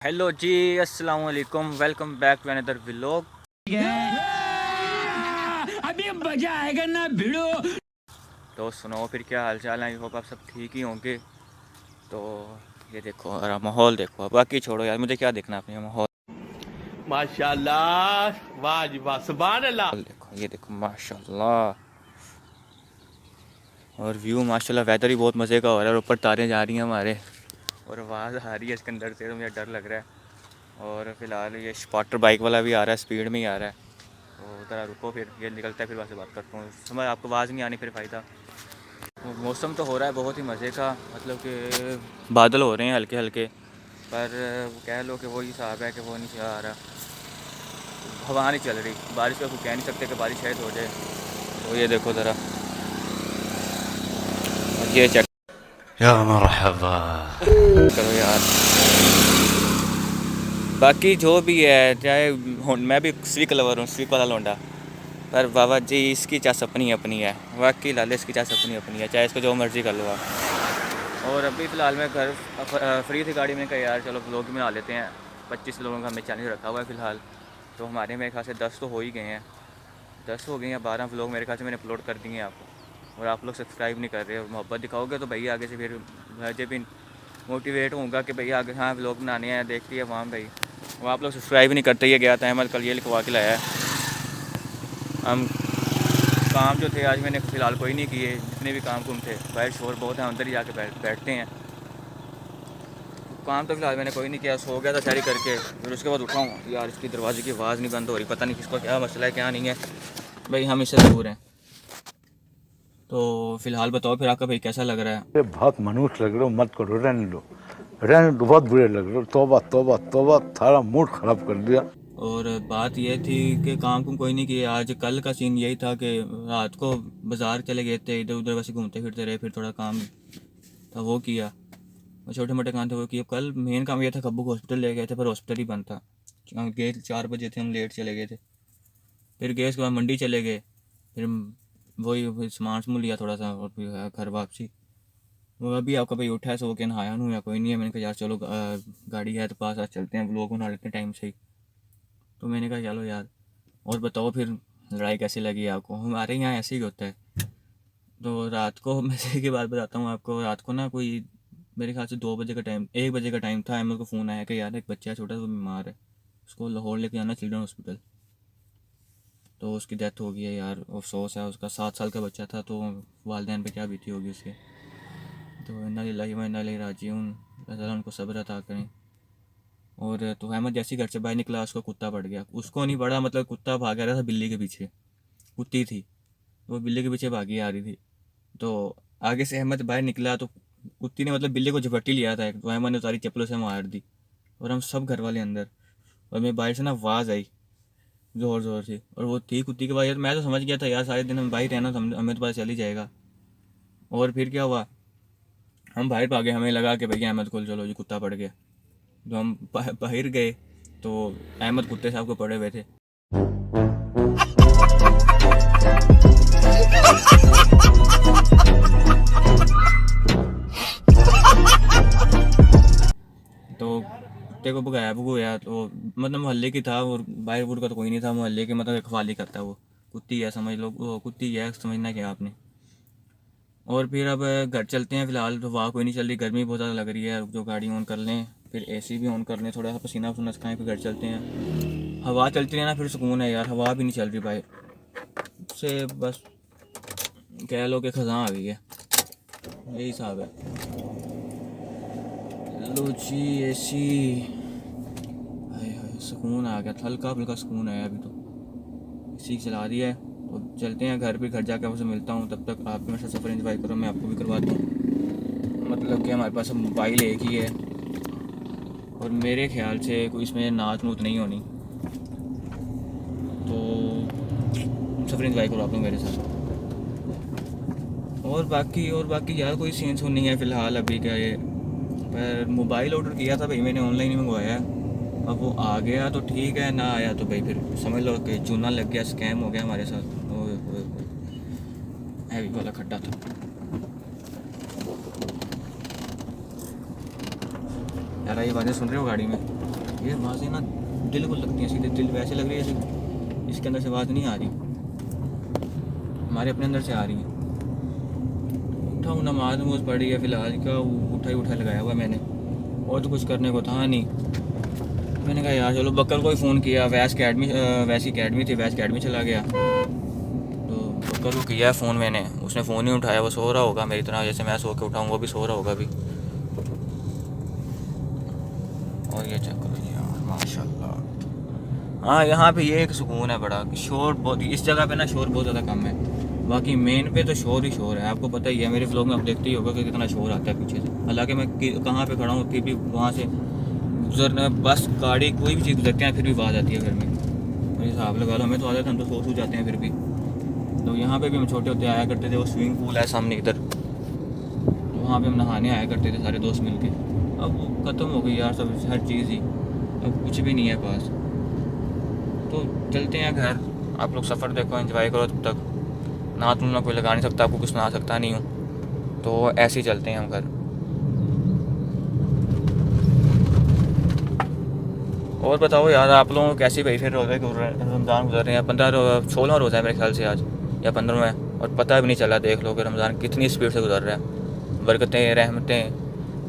Hello जी, अस्सलाम वालेकुम। Welcome back to another vlog. अभी मजा आएगा ना भिड़ो। तो सुनाओ फिर, क्या हाल चाल है? आई होप आप सब ठीक ही होंगे। तो ये देखो और माहौल देखो, बाकी छोड़ो यार, मुझे क्या देखना अपने माहौल। माशाल्लाह, वाह जी वाह, सुभान अल्लाह। देखो, ये देखो माशाल्लाह। और व्यू माशाल्लाह, वेदर ही बहुत मज़े का हो रहा है और ऊपर तारें जा रही हैं हमारे, और आवाज़ आ रही है इसके अंदर से, तो मुझे डर लग रहा है। और फिलहाल ये स्पॉटर बाइक वाला भी आ रहा है, स्पीड में ही आ रहा है। तो ज़रा रुको, फिर ये निकलता है, फिर वहाँ से बात करता हूँ। समझ आपको आवाज़ नहीं आनी, फिर फ़ायदा। मौसम तो हो रहा है बहुत ही मज़े का, मतलब कि बादल हो रहे हैं हल्के हल्के, पर कह लो कि वही हिसाब है कि वो नहीं आ रहा, हवा नहीं चल रही। बारिश का कुछ कह नहीं सकते कि बारिश शायद हो जाए। तो ये देखो ज़रा, ये चेक या मरहबा। करो यार। बाकी जो भी है, चाहे मैं भी स्विक लवर हूँ, स्विक वाला लौंडा, पर बाबा जी इसकी चास अपनी अपनी है। वाकई लाले, इसकी चास अपनी अपनी है, चाहे इसको जो मर्ज़ी कर लो आप। और अभी फ़िलहाल मैं घर फ्री थी गाड़ी में, कहा यार चलो व्लॉग में आ लेते हैं। 25 लोगों का हमने चैलेंज रखा हुआ है फ़िलहाल। तो हमारे मेरे ख्याल से 10 तो हो ही गए हैं, 10 हो गए हैं, 12 व्लॉग मेरे ख्याल से मैंने अपलोड कर दिए हैं आपको। और आप लोग सब्सक्राइब नहीं कर रहे हो। मोहब्बत दिखाओगे तो भैया आगे से फिर मुझे भी मोटिवेट होऊंगा कि भैया आगे हाँ व्लॉग बनाने हैं, देखती है वहाँ भाई। वो आप लोग सब्सक्राइब नहीं करते। ये गया था अहमद, कल ये लिखवा के लाया है। हम काम जो थे आज मैंने फ़िलहाल कोई नहीं किए, जितने भी काम कुम थे। बाहर शोर बहुत है, अंदर ही जाके बैठते हैं। काम तो फिलहाल मैंने कोई नहीं किया, सो गया था तैयारी करके। फिर उसके बाद उठा हूँ यार, इसकी दरवाजे की आवाज़ नहीं बंद हो रही, पता नहीं किसको क्या मसला है क्या नहीं है। भाई हम इससे दूर हैं। तो फिलहाल बताओ फिर आपका भाई कैसा लग रहा है? ये बहुत मनुष्य लग रहे हो, मत करो, रहने दो, रहने दो, बहुत बुरे लग रहे हो। तौबा तौबा तौबा, सारा मूड खराब कर दिया। और बात यह थी कि काम कुम कोई नहीं किया आज। कल का सीन यही था कि रात को बाज़ार चले गए थे, इधर उधर वैसे घूमते फिरते रहे, फिर थोड़ा काम था वो किया, और छोटे मोटे काम थे वो किए। कल मेन काम ये था, कब्बू को हॉस्पिटल ले गए थे, पर हॉस्पिटल ही बंद था। हम गए 4 बजे थे, हम लेट चले गए थे। फिर गए, उसके बाद मंडी चले गए। फिर वही सामान समून लिया थोड़ा सा, और फिर घर वापसी। वो अभी आपका भाई उठा है, सो के नहाया हूँ या कोई नहीं है। मैंने कहा यार चलो गाड़ी है तो पास आज चलते हैं, व्लॉग बना लेते हैं टाइम से ही। तो मैंने कहा चलो यार। और बताओ फिर, लड़ाई कैसी लगी आपको? हमारे यहाँ ऐसे ही होता है। तो रात को मैं की बात बताता हूँ आपको। रात को ना कोई मेरे ख्याल से 2 बजे का टाइम, 1 बजे का टाइम था, अहमद को फ़ोन आया कि यार एक बच्चा छोटा सा, वो बीमार है, उसको लाहौर लेके जाना चिल्ड्रन हॉस्पिटल। तो उसकी डेथ हो गई है यार, अफसोस है। उसका 7 साल का बच्चा था, तो वालदैन पे क्या बीती होगी उसके। तो इन्ना लिल्लाहि व इन्ना इलैहि राजिऊन, अल्लाह ताला उनको सब्र अता करें। और तो अहमद जैसे ही घर से बाहर निकला, उसको कुत्ता पड़ गया। उसको नहीं पड़ा, मतलब कुत्ता भाग रहा था बिल्ली के पीछे, कुत्ती थी, वो बिल्ली के पीछे भागी आ रही थी। तो आगे से अहमद बाहर निकला, तो कुत्ती ने मतलब बिल्ली को झपट्टी लिया था, तो अहमद ने उतारी चप्पलों से मार दी। और हम सब घर वाले अंदर, और मेरे बाहर से ना आवाज़ आई ज़ोर ज़ोर से, और वो थी कुत्ती के बाहर। मैं तो समझ गया था यार सारे दिन हम बाहर रहना, तो हमें तो पता चल ही जाएगा। और फिर क्या हुआ, हम बाहर भागे, हमें लगा कि भैया अहमद को चलो जी कुत्ता पड़ गया। तो हम बाहर गए, तो अहमद कुत्ते साहब को पड़े हुए थे। तो कुत्ते को भगाया, तो मतलब मोहल्ले की था, और बाहर बूर का तो कोई नहीं था, मोहल्ले के मतलब रखवाली करता है वो। कुत्ती है समझ लो, वो कुत्ती है, समझना क्या आपने। और फिर अब घर चलते हैं। फ़िलहाल तो वहाँ कोई नहीं चल रही, गर्मी बहुत ज़्यादा लग रही है। जो गाड़ी ऑन कर लें, फिर एसी भी ऑन कर लें, थोड़ा सा पसीना वसीना सुखाएं, फिर घर चलते हैं। हवा चलती है ना, फिर सुकून है यार। हवा भी नहीं चल रही भाई से, बस कह लो कि खज़ां आ गई है, यही हिसाब है। लो जी एसी, हाय हाय सुकून आ गया, हल्का फुल्का सुकून आया। अभी तो एसी चला दिया है, तो चलते हैं घर। पे घर जाकर आपसे मिलता हूँ, तब तक आप भी मेरे साथ सफ़र एंजॉय करो, मैं आपको भी करवाता हूँ। मतलब कि हमारे पास अब मोबाइल एक ही है, और मेरे ख्याल से कोई इसमें नाच नूच नहीं होनी। तो सफ़र एंजॉय करो आप लोग मेरे साथ। और बाकी यार कोई सीन सुन नहीं है फ़िलहाल अभी का ये। पर मोबाइल ऑर्डर किया था भाई मैंने, ऑनलाइन ही मंगवाया है। अब वो आ गया तो ठीक है, ना आया तो भाई फिर समझ लो कि चूना लग गया, स्कैम हो गया हमारे साथ। ओए ओए ओए, हैवी वाला खड्डा था यार। ये बातें सुन रहे हो गाड़ी में? ये आवाज़ें ना दिल को लगती हैं सीधे, दिल वैसे लग रही है जैसे इसके अंदर से आवाज़ नहीं आ रही, हमारे अपने अंदर से आ रही है। उठा हूँ, नमाज नमूज पढ़ी है फ़िलहाल, क्या उठा लगाया हुआ मैंने, और तो कुछ करने को था नहीं। मैंने कहा यार चलो बकर को ही फ़ोन किया, वैसी अकेडमी थी, वैस अकेडमी चला गया। तो बकर को किया फ़ोन मैंने, उसने फ़ोन नहीं उठाया, वो सो रहा होगा मेरी तरह, जैसे मैं सो के उठाऊँ वो भी सो रहा होगा अभी। और ये चेक करो यार माशाल्लाह। हाँ यहाँ पे ये एक सुकून है बड़ा, शोर बहुत इस जगह पे ना, शोर बहुत ज़्यादा कम है, बाकी मेन पे तो शोर ही शोर है। आपको पता ही है, मेरे व्लॉग में आप देखते ही होगा कि कितना शोर आता है पीछे से। हालांकि मैं कहाँ पे खड़ा हूँ, फिर भी वहाँ से गुजरना, बस गाड़ी कोई भी चीज़ गुजरते हैं फिर भी आवाज़ आती है घर में। और हिसाब लगा लो, हमें तो आदत है, हम तो सो जाते हैं फिर भी। तो यहाँ पे भी हम छोटे होते आया करते थे, वो स्विमिंग पूल है सामने इधर, तो वहाँ पे हम नहाने आया करते थे सारे दोस्त मिलके। अब वो ख़त्म हो गई यार सब, हर चीज़ ही, अब कुछ भी नहीं है पास। तो चलते हैं घर, आप लोग सफ़र देखो, एंजॉय करो तब तक। ना तुम ना कोई लगा नहीं सकता, आपको कुछ सुना सकता नहीं हूँ, तो ऐसे ही चलते हैं हम घर। और बताओ यार, आप लोगों को कैसी भाई फिर रोज़े रमज़ान गुजर रहे हैं? 16वां रोज़ा है मेरे ख्याल से आज, या 15वां है, और पता भी नहीं चला। देख लो कि रमज़ान कितनी स्पीड से गुजर रहा है। बरकतें, रहमतें,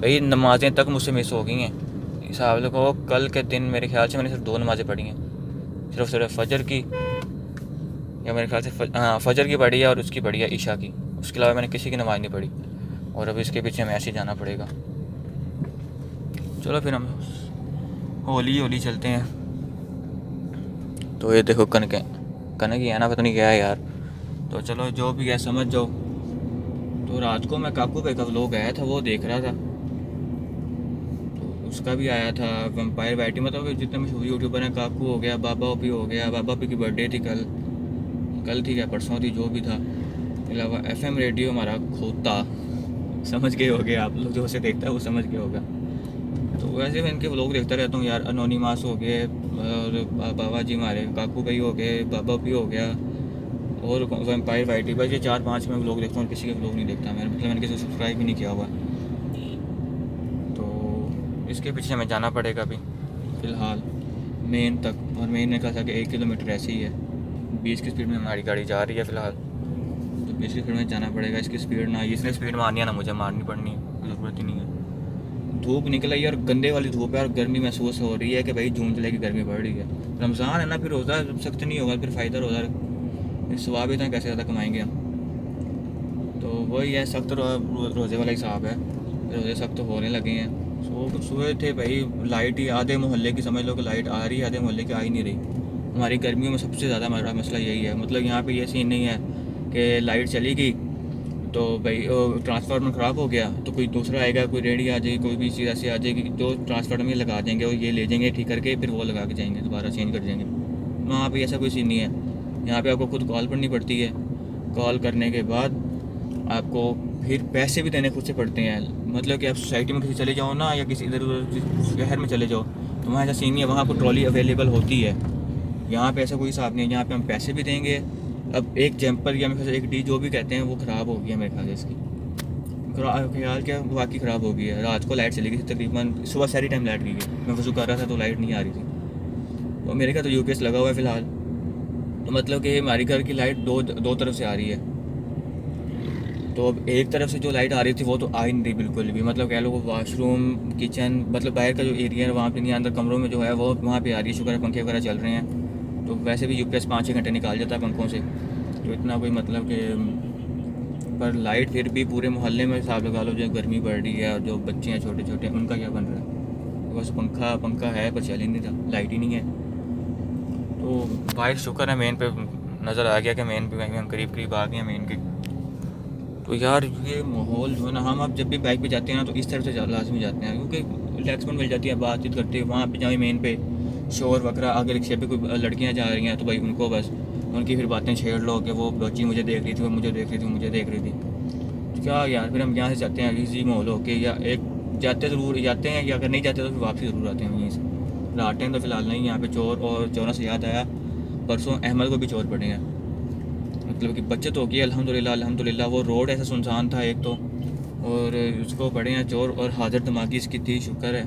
भाई नमाज़ें तक मुझसे मिस हो गई हैं। हिसाब लगाओ, कल के दिन मेरे ख्याल से मैंने सिर्फ 2 नमाज़ें पढ़ी हैं, सिर्फ फजर की, या मेरे ख्याल से फजर की पढ़ी है और उसकी पढ़ी है ईशा की, उसके अलावा मैंने किसी की नमाज़ नहीं पढ़ी। और अब इसके पीछे हमें ऐसे ही जाना पड़ेगा। चलो फिर हम होली चलते हैं। तो ये देखो कनक ही है ना, पता नहीं क्या है यार। तो चलो जो भी है समझ जाओ। तो रात को मैं काकू भाई का व्लॉग आया था, वो देख रहा था, तो उसका भी आया था वैम्पायर वैरायटी, मतलब जितने मशहूर यूट्यूबर हैं, काकू हो गया, बाबा ओपी हो गया, बाबा ओपी की बर्थडे थी कल थी क्या परसों थी, जो भी था। अलावा FM रेडियो हमारा खोता, समझ गए होगे आप लोग, जो उसे देखता है वो समझ गया होगा। तो वैसे मैं इनके व्लॉग देखता रहता हूँ यार, अनोनीमास हो गए, और बाबा जी हमारे काकू भाई हो गए, बाबा भी हो गया, और वैम्पायर वैरायटी, बस ये 4-5 मैं व्लॉग देखता हूँ, किसी के व्लॉग नहीं देखता मैं, मतलब मैंने किसी को सब्सक्राइब भी नहीं किया हुआ। तो इसके पीछे हमें जाना पड़ेगा अभी फ़िलहाल मेन तक, और मेन ने कहा था कि 1 किलोमीटर ऐसे ही है, 20 की स्पीड में हमारी गाड़ी जा रही है फ़िलहाल। तो 20 की स्पीड में जाना पड़ेगा, इसकी स्पीड ना, इसने स्पीड मारनी है ना मुझे मारनी पड़नी है, ज़रूरत ही नहीं है। धूप निकल आई और गंदे वाली धूप है, और गर्मी महसूस हो रही है कि भाई जून जुलाई की गर्मी बढ़ रही है। रमज़ान है ना, फिर रोज़ा सख्त नहीं होगा, फिर फ़ायदा रोज़ा सवाब इतना कैसे ज़्यादा कमाएंगे हम। तो वही है, सख्त रोज़े वाला हिसाब है, रोज़े सख्त होने लगे हैं। सुबह थे भाई, लाइट ही आधे मोहल्ले की, समझ लो कि लाइट आ रही है, आधे मोहल्ले की आ ही नहीं रही। हमारी गर्मियों में सबसे ज़्यादा हमारा मसला यही है, मतलब यहाँ पे ये सीन नहीं है कि लाइट चली गई तो भाई ट्रांसफार्मर ख़राब हो गया तो कोई दूसरा आएगा, कोई रेडी आ जाएगी, कोई भी चीज़ ऐसी आ जाएगी जो ट्रांसफार्मर में लगा देंगे, और ये ले जाएंगे ठीक करके, फिर वो लगा के जाएंगे, दोबारा चेंज कर जाएंगे। वहाँ पे ऐसा कोई सीन नहीं है। यहाँ पे आपको खुद कॉल करनी पड़ती है, कॉल करने के बाद आपको फिर पैसे भी देने खुद से पड़ते हैं। मतलब कि आप सोसाइटी में किसी चले जाओ ना, या किसी इधर उधर शहर में चले जाओ, तो वहाँ ऐसा सीन नहीं है, वहाँ आपको ट्रॉली अवेलेबल होती है। यहाँ पे ऐसा कोई हिसाब नहीं है, यहाँ पे हम पैसे भी देंगे। अब एक जंपर या मेरे ख्याल से एक डी जो भी कहते हैं वो ख़राब हो गया मेरे ख्याल से, इसकी ख्याल क्या वाकई ख़राब हो गई है। रात को लाइट चली गई थी तकरीबन, सुबह सारी टाइम लाइट गई है, मैं वज़ू कर रहा था तो लाइट नहीं आ रही थी। तो मेरे ख्याल तो UPS लगा हुआ है फ़िलहाल, तो मतलब कि हमारी घर की लाइट दो तरफ से आ रही है। तो अब एक तरफ से जो लाइट आ रही थी वो तो आ ही नहीं रही बिल्कुल भी, मतलब कह लो वाशरूम, किचन, मतलब बाहर का जो एरिया है वहाँ पे नहीं, अंदर कमरों में जो है वो वहाँ पे आ रही है। शुक्र है पंखे वगैरह चल रहे हैं, तो वैसे भी UPS 5-6 घंटे निकाल जाता है पंखों से, तो इतना कोई मतलब कि, पर लाइट फिर भी पूरे मोहल्ले में हिसाब लगा लो, जो गर्मी बढ़ रही है और जो बच्चे हैं छोटे छोटे उनका क्या बन रहा है। बस पंखा है पर चल ही नहीं रहा, लाइट ही नहीं है। तो भाई शुक्र है मेन पे नज़र आ गया कि मेन पे हम करीब आ गए हैं मेन के। तो यार ये माहौल जो है ना, हम अब जब भी बाइक पे जाते हैं ना तो इस तरफ से लाजमी जाते हैं, क्योंकि रिलैक्समेंट मिल जाती है, बातचीत करते हैं। वहाँ पे जाए मेन पे शोर वगैरह, आगे रिक्शे पे कोई लड़कियाँ जा रही हैं तो भाई उनको बस उनकी फिर बातें छेड़ लो कि वो बच्ची मुझे देख रही थी, वो मुझे देख रही थी, मुझे देख रही थी। तो क्या यार, फिर हम यहाँ से जाते हैं इजी माहौल होके, या एक ज़रूर जाते हैं, या अगर नहीं जाते तो फिर वापसी ज़रूर आते हैं वहीं से। रात टाइम तो फ़िलहाल नहीं, यहाँ पे चोर, और चोरों से याद आया परसों अहमद को भी चोर पड़े हैं, मतलब कि बचत हो गई अल्हम्दुलिल्लाह। वो रोड ऐसा सुनसान था एक तो, और उसको पड़े हैं चोर, और हाजिर दिमागी इसकी थी, शुक्र है।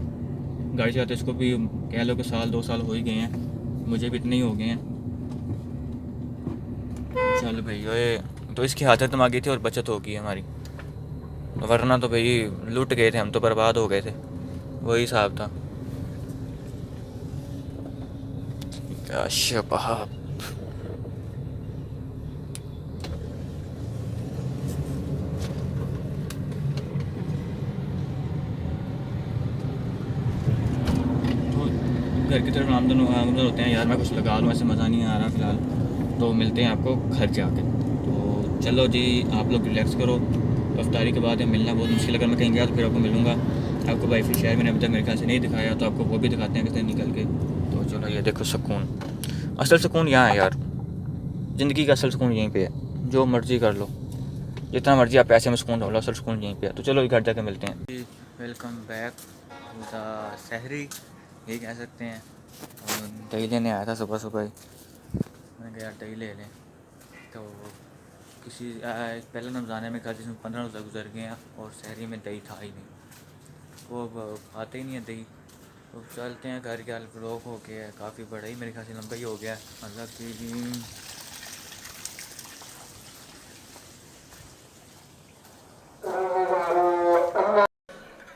गाड़ी चलाते इसको भी कह लो कि साल 2 साल हो ही गए हैं, मुझे भी इतने ही हो गए हैं। चल भाई ओए, तो इसकी हालत में आ गई थी और बचत हो गई हमारी, वरना तो भाई लूट गए थे हम, तो बर्बाद हो गए थे, वही हिसाब था। क्या शबाब। तो घर की तरफ आमदन आमदन होते हैं यार, मैं कुछ लगा लूँ, ऐसे मज़ा नहीं आ रहा फ़िलहाल। तो मिलते हैं आपको घर जाके। तो चलो जी, आप लोग रिलैक्स करो, अफ्तारी के बाद मिलना बहुत मुश्किल, अगर मैं कहीं गया तो फिर आपको मिलूँगा। आपको वाईफाई शहर मैंने अभी तक मेरे ख्याल से नहीं दिखाया, तो आपको वो भी दिखाते हैं किस तरह निकल के। तो चलो ये देखो सुकून, असल सुकून यहाँ है यार, ज़िंदगी का असल सुकून यहीं पे है। जो मर्ज़ी कर लो, जितना मर्ज़ी आप पैसे में सुकून ढूंढ लो, असल सुकून यहीं पे है। तो चलो घर जाके मिलते हैं जी। वेलकम बैक टू द शहरी, यही कह सकते हैं। और दही लेने आया था सुबह सुबह ही, मैंने कहा यार दही ले लें। तो किसी पहले रमज़ान में कहा जिसमें 15 रोज़ा गुजर गए हैं और शहरी में दही था ही नहीं, वो खाते ही नहीं है दही। तो चलते हैं घर के, ब्लॉक हो गया है काफ़ी बड़ा ही, मेरे ख्याल से लंबा ही हो गया है, मतलब कि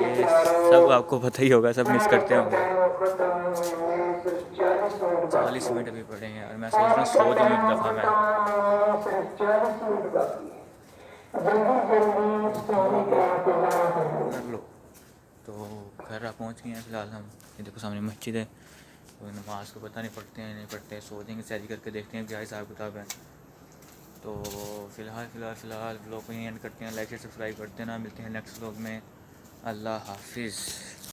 ये सब आपको पता ही होगा, सब मिस करते होंगे। 40 मिनट अभी पड़े हैं यार, मैं सोच रहा हूँ सो जाऊँ एक दफ़ा मैं। कर लो। तो घर आप पहुँच गए हैं फ़िलहाल हम, ये देखो सामने मस्जिद है। तो नमाज़ को पता नहीं पढ़ते हैं नहीं पढ़ते, सो जाएंगे, सैरी करके देखते हैं क्या हिसाब किताब है। तो फ़िलहाल व्लॉग को यहीं एंड करते हैं। लाइक से सब्सक्राइब कर देना, मिलते हैं नेक्स्ट व्लॉग में। अल्लाह हाफिज़।